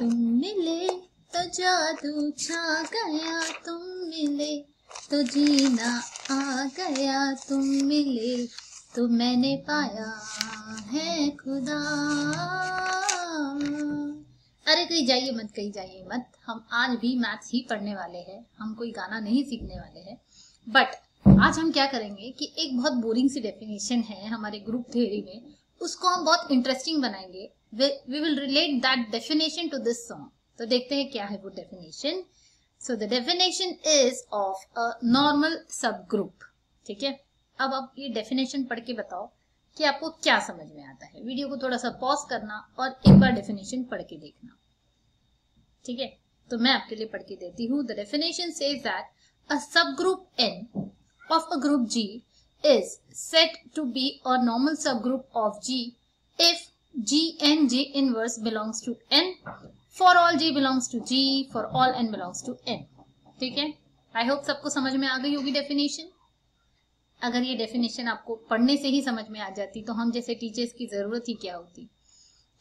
तुम मिले तो जादू छा गया, तुम मिले तो जीना आ गया, तुम मिले तो मैंने पाया है खुदा। अरे कहीं जाइए मत, कहीं जाइए मत, हम आज भी मैथ्स ही पढ़ने वाले हैं, हम कोई गाना नहीं सीखने वाले हैं। बट आज हम क्या करेंगे कि एक बहुत बोरिंग सी डेफिनेशन है हमारे ग्रुप थ्योरी में, उसको हम बहुत इंटरेस्टिंग बनाएंगे। We will relate that definition to this song. तो देखते हैं क्या है वो definition. So the definition is of a normal subgroup. ठीक है, अब आप ये डेफिनेशन पढ़ के बताओ कि आपको क्या समझ में आता है। वीडियो को थोड़ा सा पॉज करना और एक बार डेफिनेशन पढ़ के देखना। ठीक है, तो मैं आपके लिए पढ़ के देती हूँ। द डेफिनेशन सेज दैट अ सब group n of a group G is said to be a normal subgroup of G if G and G inverse belongs to N, for all G belongs to G, for all N belongs to N। ठीक है, I hope सबको समझ में आ गई होगी definition. अगर ये definition आपको पढ़ने से ही समझ में आ जाती तो हम जैसे टीचर्स की जरूरत ही क्या होती।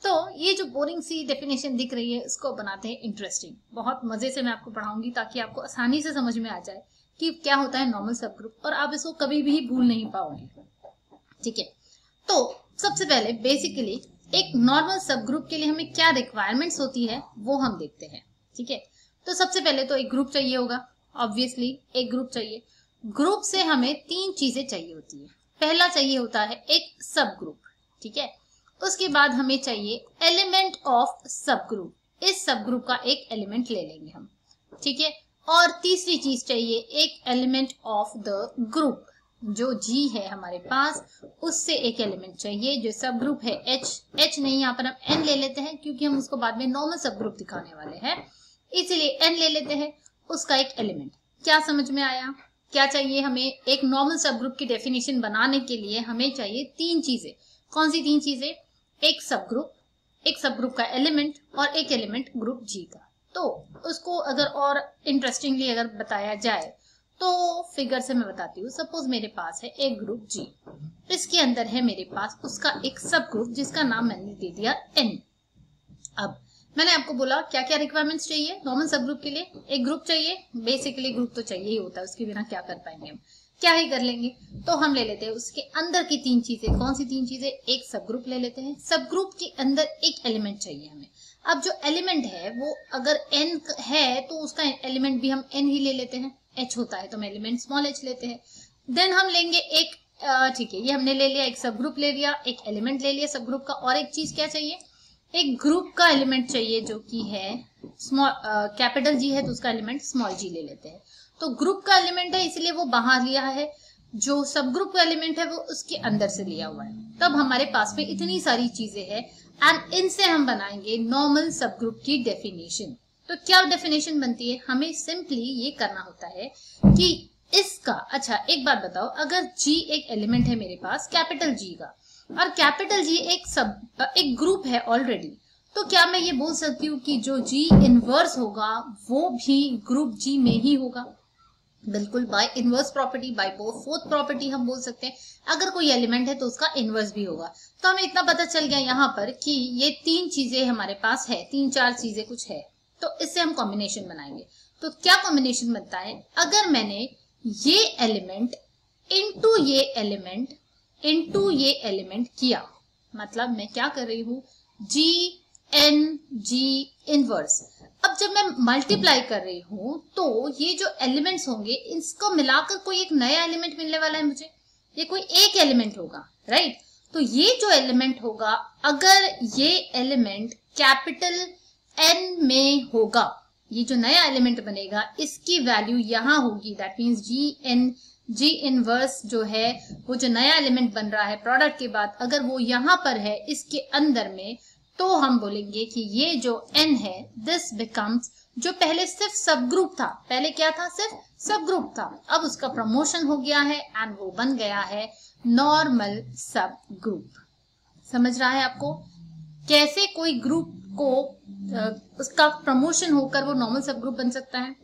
तो ये जो बोरिंग सी डेफिनेशन दिख रही है इसको बनाते हैं इंटरेस्टिंग। बहुत मजे से मैं आपको पढ़ाऊंगी ताकि आपको आसानी से समझ में आ जाए कि क्या होता है नॉर्मल सब ग्रुप, और आप इसको कभी भी भूल नहीं पाओगे। ठीक है, तो सबसे पहले बेसिकली एक नॉर्मल सब ग्रुप के लिए हमें क्या रिक्वायरमेंट्स होती है वो हम देखते हैं। ठीक है, तो सबसे पहले तो एक ग्रुप चाहिए होगा, ऑब्वियसली एक ग्रुप चाहिए। ग्रुप से हमें तीन चीजें चाहिए होती है। पहला चाहिए होता है एक सब ग्रुप। ठीक है, उसके बाद हमें चाहिए एलिमेंट ऑफ सब ग्रुप। इस सब ग्रुप का एक एलिमेंट ले लेंगे हम। ठीक है, और तीसरी चीज चाहिए एक एलिमेंट ऑफ द ग्रुप। जो जी है हमारे पास उससे एक एलिमेंट चाहिए। जो सब ग्रुप है एच नहीं, यहाँ पर हम एन ले लेते हैं क्योंकि हम उसको बाद में नॉर्मल सब ग्रुप दिखाने वाले हैं, इसलिए एन ले लेते हैं। उसका एक एलिमेंट। क्या समझ में आया? क्या चाहिए हमें? एक नॉर्मल सब ग्रुप की डेफिनेशन बनाने के लिए हमें चाहिए तीन चीजें। कौन सी तीन चीजें? एक सब ग्रुप का एलिमेंट और एक एलिमेंट ग्रुप जी का। तो उसको अगर और इंटरेस्टिंगली अगर बताया जाए तो फिगर से मैं बताती हूँ। सपोज मेरे पास है एक ग्रुप जी, इसके अंदर है मेरे पास उसका एक सब ग्रुप जिसका नाम मैंने दे दिया एन। अब मैंने आपको बोला क्या क्या रिक्वायरमेंट्स चाहिए नॉर्मल सब ग्रुप के लिए। एक ग्रुप चाहिए, बेसिकली ग्रुप तो चाहिए ही होता है, उसके बिना क्या कर पाएंगे हम, क्या ही कर लेंगे। तो हम ले लेते हैं उसके अंदर की तीन चीजें। कौन सी तीन चीजें? एक सब ग्रुप ले लेते हैं, सब ग्रुप के अंदर एक एलिमेंट चाहिए हमें। अब जो एलिमेंट है वो अगर n है तो उसका एलिमेंट भी हम n ही ले लेते हैं। h होता है तो हम एलिमेंट स्मॉल h लेते हैं। देन हम लेंगे एक ठीक है, ये हमने ले लिया, एक सब ग्रुप ले लिया, एक एलिमेंट ले लिया सब ग्रुप का। और एक चीज क्या चाहिए? एक ग्रुप का एलिमेंट चाहिए जो कि है स्मॉल कैपिटल जी है तो उसका एलिमेंट स्मॉल जी ले लेते हैं। तो ग्रुप का एलिमेंट है इसलिए वो बाहर लिया है, जो सब ग्रुप का एलिमेंट है वो उसके अंदर से लिया हुआ है। तब हमारे पास में इतनी सारी चीजें हैं एंड इनसे हम बनाएंगे नॉर्मल सब ग्रुप की डेफिनेशन। तो क्या डेफिनेशन बनती है? हमें सिंपली ये करना होता है कि इसका, अच्छा एक बात बताओ, अगर जी एक एलिमेंट है मेरे पास कैपिटल जी का और कैपिटल जी एक ग्रुप है ऑलरेडी, तो क्या मैं ये बोल सकती हूँ कि जो जी इनवर्स होगा वो भी ग्रुप जी में ही होगा? बिल्कुल, by inverse property, by fourth property हम बोल सकते हैं अगर कोई एलिमेंट है तो उसका इनवर्स भी होगा। तो हमें इतना पता चल गया यहाँ पर कि ये तीन चीजें हमारे पास है, तीन चार चीजें कुछ है, तो इससे हम कॉम्बिनेशन बनाएंगे। तो क्या कॉम्बिनेशन बनता है? अगर मैंने ये एलिमेंट इनटू ये एलिमेंट किया, मतलब मैं क्या कर रही हूँ, जी एन जी इनवर्स। अब जब मैं मल्टीप्लाई कर रही हूं तो ये जो एलिमेंट्स होंगे इसको मिलाकर कोई एक नया एलिमेंट मिलने वाला है मुझे। ये कोई एक एलिमेंट होगा, राइट? तो ये जो एलिमेंट होगा, अगर ये एलिमेंट कैपिटल एन में होगा, ये जो नया एलिमेंट बनेगा इसकी वैल्यू यहाँ होगी। दैट मीन्स जी इनवर्स जो है वो जो नया एलिमेंट बन रहा है प्रोडक्ट के बाद, अगर वो यहाँ पर है इसके अंदर में, तो हम बोलेंगे कि ये जो n है दिस बिकम्स, जो पहले सिर्फ सब ग्रुप था, पहले क्या था, सिर्फ सब ग्रुप था, अब उसका प्रमोशन हो गया है एंड वो बन गया है नॉर्मल सब ग्रुप। समझ रहा है आपको कैसे कोई ग्रुप को उसका प्रमोशन होकर वो नॉर्मल सब ग्रुप बन सकता है?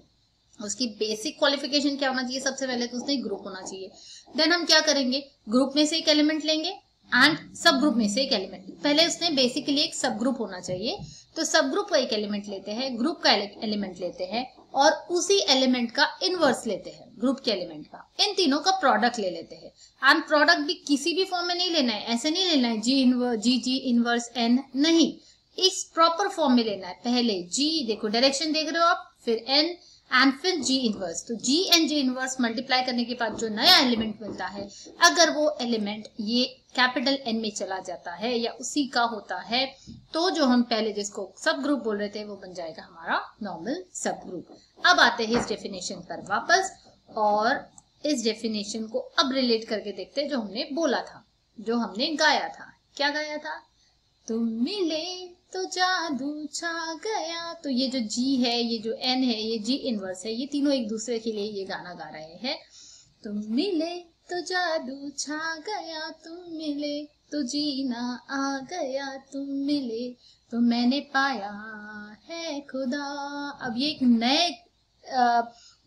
उसकी बेसिक क्वालिफिकेशन क्या होना चाहिए? सबसे पहले तो उसने ग्रुप होना चाहिए। देन हम क्या करेंगे, ग्रुप में से एक एलिमेंट लेंगे एंड सब ग्रुप में से एक एलिमेंट। पहले उसने बेसिकली एक सब ग्रुप होना चाहिए तो सब ग्रुप का एक एलिमेंट लेते हैं, ग्रुप का एलिमेंट लेते हैं और उसी एलिमेंट का इनवर्स लेते हैं, ग्रुप के एलिमेंट का। इन तीनों का प्रोडक्ट ले लेते हैं। एंड प्रोडक्ट भी किसी भी फॉर्म में नहीं लेना है, ऐसे नहीं लेना है जी इनवर्स एन, नहीं, इस प्रॉपर फॉर्म में लेना है। पहले जी, देखो डायरेक्शन देख रहे हो आप, फिर एन एंड फिर जी इनवर्स। तो जी एंड जी इनवर्स मल्टीप्लाई करने के बाद जो नया एलिमेंट मिलता है, अगर वो एलिमेंट ये कैपिटल एन में चला जाता है या उसी का होता है, तो जो हम पहले जिसको सब ग्रुप बोल रहे थे वो बन जाएगा हमारा नॉर्मल सब ग्रुप। अब आते हैं इस डेफिनेशन पर वापस, और इस डेफिनेशन को अब रिलेट करके देखते हैं जो हमने बोला था, जो हमने गाया था। क्या गाया था? तुम मिले तो जादू छा गया। तो ये जो जी है, ये जो एन है, ये जी इनवर्स है, ये तीनों एक दूसरे के लिए ये गाना गा रहे हैं। तुम मिले तो जादू छा गया, तुम मिले तो जीना आ गया, तुम मिले तो मैंने पाया है खुदा। अब ये एक नए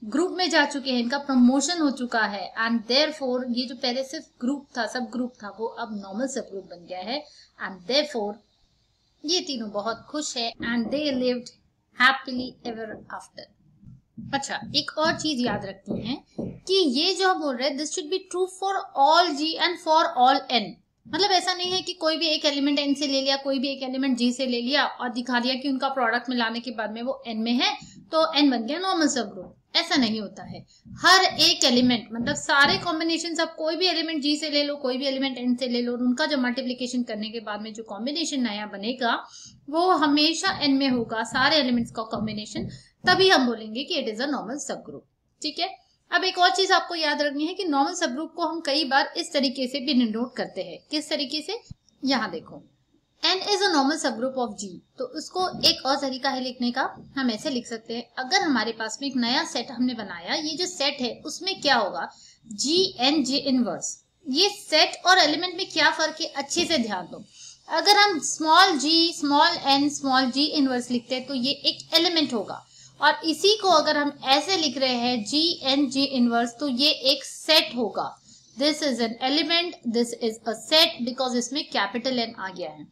ग्रुप में जा चुके हैं, इनका प्रमोशन हो चुका है, एंड देयरफॉर ये जो पहले सिर्फ ग्रुप था, सब ग्रुप था, वो अब नॉर्मल सब ग्रुप बन गया है। एंड देयरफॉर ये तीनों बहुत खुश है, and they lived happily ever after. अच्छा, एक और चीज याद रखती हैं कि ये जो हम बोल रहे हैं, this should be true for all G and for all N. मतलब ऐसा नहीं है कि कोई भी एक एलिमेंट एन से ले लिया, कोई भी एक एलिमेंट जी से ले लिया और दिखा दिया कि उनका प्रोडक्ट मिलाने के बाद में वो एन में है तो एन बन गया नॉर्मल सब ग्रुप। ऐसा नहीं होता है। हर एक एलिमेंट, मतलब सारे कॉम्बिनेशन, आप कोई भी एलिमेंट जी से ले लो, कोई भी एलिमेंट एन से ले लो, उनका जो मल्टीप्लिकेशन करने के बाद में जो कॉम्बिनेशन नया बनेगा वो हमेशा एन में होगा, सारे एलिमेंट्स का कॉम्बिनेशन, तभी हम बोलेंगे कि it is a normal subgroup. ठीक है। अब एक और चीज आपको याद रखनी है कि नॉर्मल सब ग्रुप को हम कई बार इस तरीके से भी डिनोट करते हैं। किस तरीके से? यहाँ देखो, n is a normal subgroup of G। तो उसको एक और तरीका है लिखने का, हम ऐसे लिख सकते हैं, अगर हमारे पास में एक नया सेट हमने बनाया, ये जो सेट है उसमें क्या होगा, G N G इनवर्स। ये सेट और एलिमेंट में क्या फर्क है, अच्छे से ध्यान दो। अगर हम small g small n small g inverse लिखते हैं तो ये एक एलिमेंट होगा, और इसी को अगर हम ऐसे लिख रहे हैं G N G इनवर्स, तो ये एक सेट होगा। This is an element, this is a set, because इसमें कैपिटल एन आ गया है।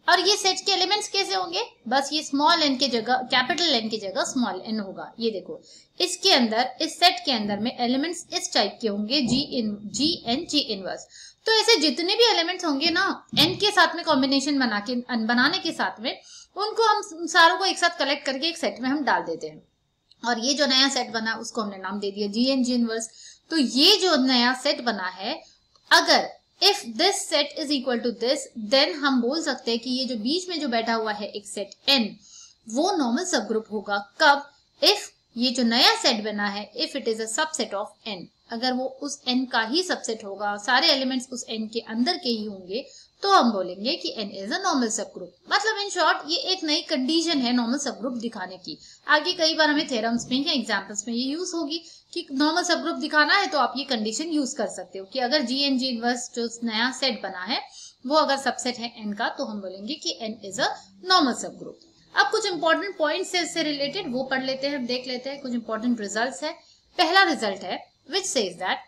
और ये सेट के एलिमेंट्स कैसे होंगे? बस ये स्मॉल एन के जगह कैपिटल एन की जगह स्मॉल एन होगा। ये देखो, इसके अंदर, इस सेट के अंदर में एलिमेंट्स इस टाइप के होंगे, जी एन जी इनवर्स। तो ऐसे जितने भी एलिमेंट्स होंगे ना, एन के साथ में कॉम्बिनेशन बनाने के साथ में, उनको हम सारों को एक साथ कलेक्ट करके एक सेट में हम डाल देते हैं। और ये जो नया सेट बना उसको हमने नाम दे दिया जी एन जी इनवर्स। तो ये जो नया सेट बना है, अगर if this set is equal to this, then हम बोल सकते हैं कि ये जो बीच में जो बैठा हुआ है एक सेट n, वो नॉर्मल सब ग्रुप होगा। कब? इफ ये जो नया सेट बना है, if it is a subset of n, अगर वो उस n का ही सबसेट होगा, सारे एलिमेंट्स उस n के अंदर के ही होंगे, तो हम बोलेंगे कि n इज अ नॉर्मल सब ग्रुप। मतलब इन शॉर्ट ये एक नई कंडीशन है नॉर्मल सब ग्रुप दिखाने की। आगे कई बार हमें थ्योरम्स में या एग्जांपल्स में ये यूज होगी कि नॉर्मल सब ग्रुप दिखाना है तो आप ये कंडीशन यूज कर सकते हो कि अगर जी एन जी इनवर्स जो नया सेट बना है वो अगर सबसेट है n का, तो हम बोलेंगे कि n इज अ नॉर्मल सब ग्रुप। अब कुछ इंपॉर्टेंट पॉइंट्स है इससे रिलेटेड, वो पढ़ लेते हैं, देख लेते हैं। कुछ इंपॉर्टेंट रिजल्ट्स है। पहला रिजल्ट है विच सेज दैट,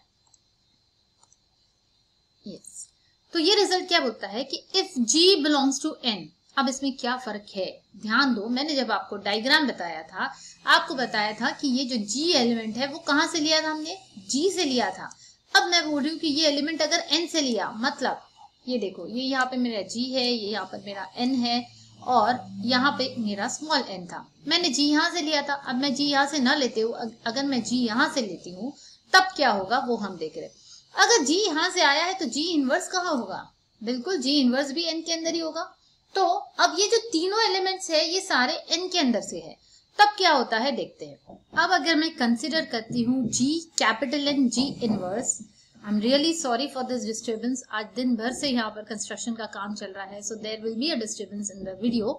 यस, तो ये रिजल्ट क्या बोलता है कि if G belongs to N। अब इसमें क्या फर्क है, ध्यान दो। मैंने जब आपको डायग्राम बताया था, आपको बताया था कि ये जो G एलिमेंट है वो कहां से लिया था, हमने G से लिया था। अब मैं बोल रही हूँ कि ये एलिमेंट अगर N से लिया, मतलब ये देखो, ये यहाँ पे मेरा G है, ये यहाँ पर मेरा N है, और यहाँ पे मेरा स्मॉल n था। मैंने G यहाँ से लिया था। अब मैं G यहाँ से ना लेते हूँ, अगर मैं G यहाँ से लेती हूँ तब क्या होगा वो हम देख रहे। अगर G यहाँ से आया है तो G इनवर्स कहाँ होगा? बिल्कुल G इनवर्स भी n के अंदर ही होगा। तो अब ये जो तीनों एलिमेंट्स है ये सारे n के अंदर से है, तब क्या होता है देखते हैं। अब अगर मैं कंसिडर करती हूँ G capital N G inverse, I am really sorry for this disturbance. आज दिन भर से यहाँ पर कंस्ट्रक्शन का काम चल रहा है, so there will be a disturbance in the video,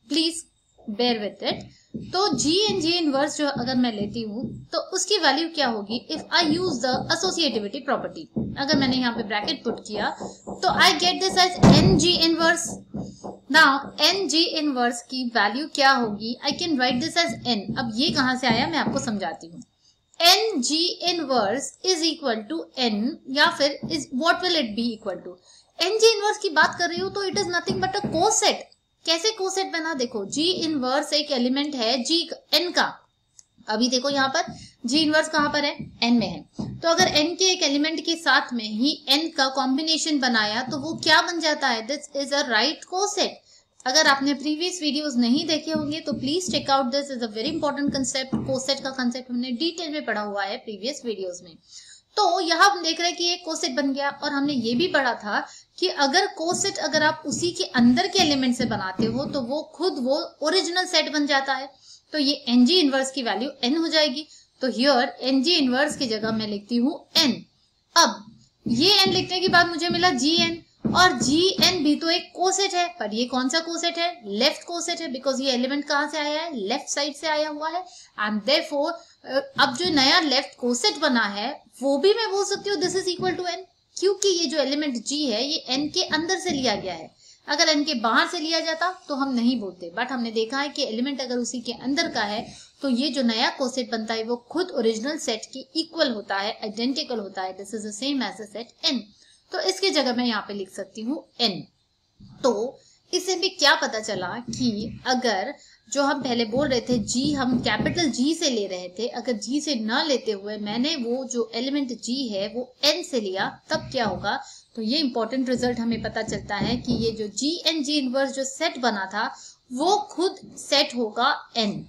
please bear with it. तो G एंड G इनवर्स जो अगर मैं लेती हूँ तो उसकी वैल्यू क्या होगी, if I use the associativity property. अगर मैंने यहाँ पे ब्रैकेट पुट किया तो I get this as NG inverse. Now NG inverse की वैल्यू क्या होगी, I can write this as n। अब ये कहां से आया मैं आपको समझाती हूँ। NG inverse is equal to n, या फिर is what will it be equal to. NG inverse की बात कर रही हूँ तो it is nothing but a coset. कैसे कोसेट बना, देखो जी इनवर्स एक एलिमेंट है जी एन का, अभी देखो यहाँ पर जी इनवर्स कहाँ पर है, एन में है। तो अगर एन के एक एलिमेंट के साथ में ही एन का कॉम्बिनेशन बनाया तो वो क्या बन जाता है, this is a right coset. अगर आपने प्रीवियस वीडियोस नहीं देखे होंगे तो please check out, this is a very important concept. Coset का कंसेप्ट हमने डिटेल में पढ़ा हुआ है प्रीवियस वीडियोस में। तो यहाँ हम देख रहे हैं कि एक कोसेट बन गया, और हमने ये भी पढ़ा था कि अगर कोसेट अगर आप उसी के अंदर के एलिमेंट से बनाते हो तो वो खुद वो ओरिजिनल सेट बन जाता है। तो ये एन जी इनवर्स की वैल्यू एन हो जाएगी। तो हियर एन जी इनवर्स की जगह मैं लिखती हूँ एन। अब ये एन लिखने के बाद मुझे मिला जी एन, और जी एन भी तो एक कोसेट है, पर ये कौन सा कोसेट है, लेफ्ट कोसेट है, बिकॉज ये एलिमेंट कहाँ से आया है, लेफ्ट साइड से आया हुआ है। एंड देयरफॉर अब जो नया लेफ्ट कोसेट बना है वो भी मैं बोल सकती हूँ this is equal to N, क्योंकि ये जो एलिमेंट जी है ये एन के अंदर से लिया गया है। अगर एन के बाहर से लिया जाता तो हम नहीं बोलते, बट हमने देखा है कि एलिमेंट अगर उसी के अंदर का है तो ये जो नया कोसेट बनता है वो खुद ओरिजिनल सेट के इक्वल होता है, आइडेंटिकल होता है, this is the same as the set N. तो इसकी जगह मैं यहाँ पे लिख सकती हूँ एन। तो इससे भी क्या पता चला कि अगर जो हम पहले बोल रहे थे जी हम कैपिटल जी से ले रहे थे, अगर जी से न लेते हुए मैंने वो जो एलिमेंट जी है वो एन से लिया तब क्या होगा। तो ये इंपॉर्टेंट रिजल्ट हमें पता चलता है कि ये जो जी एन जी इनवर्स जो सेट बना था वो खुद सेट होगा N.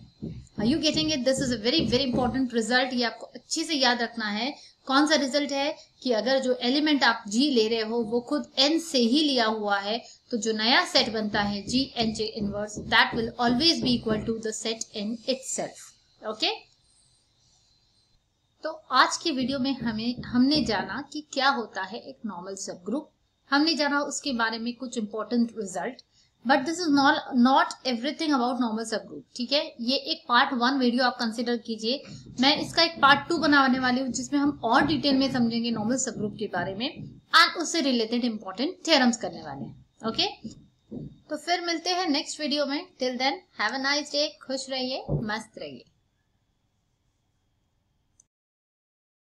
Are you getting it, this is a very very important result. ये आपको अच्छे से याद रखना है। कौन सा रिजल्ट है कि अगर जो एलिमेंट आप जी ले रहे हो वो खुद एन से ही लिया हुआ है तो जो नया सेट बनता है G N J inverse that will always be equal to the set N itself. Okay, तो आज की वीडियो में हमने जाना कि क्या होता है एक नॉर्मल सब ग्रुप, हमने जाना उसके बारे में कुछ important result. But this is not everything about normal subgroup, ठीक है। ये एक पार्ट 1 वीडियो आप कंसिडर कीजिए, मैं इसका एक पार्ट 2 बनाने वाली हूँ जिसमें हम और डिटेल में समझेंगे नॉर्मल सब ग्रुप के बारे में एंड उससे रिलेटेड इंपॉर्टेंट थ्योरम्स करने वाले हैं। ओके, तो फिर मिलते हैं नेक्स्ट वीडियो में। Till then have a nice day, खुश रहिए, मस्त रहिए।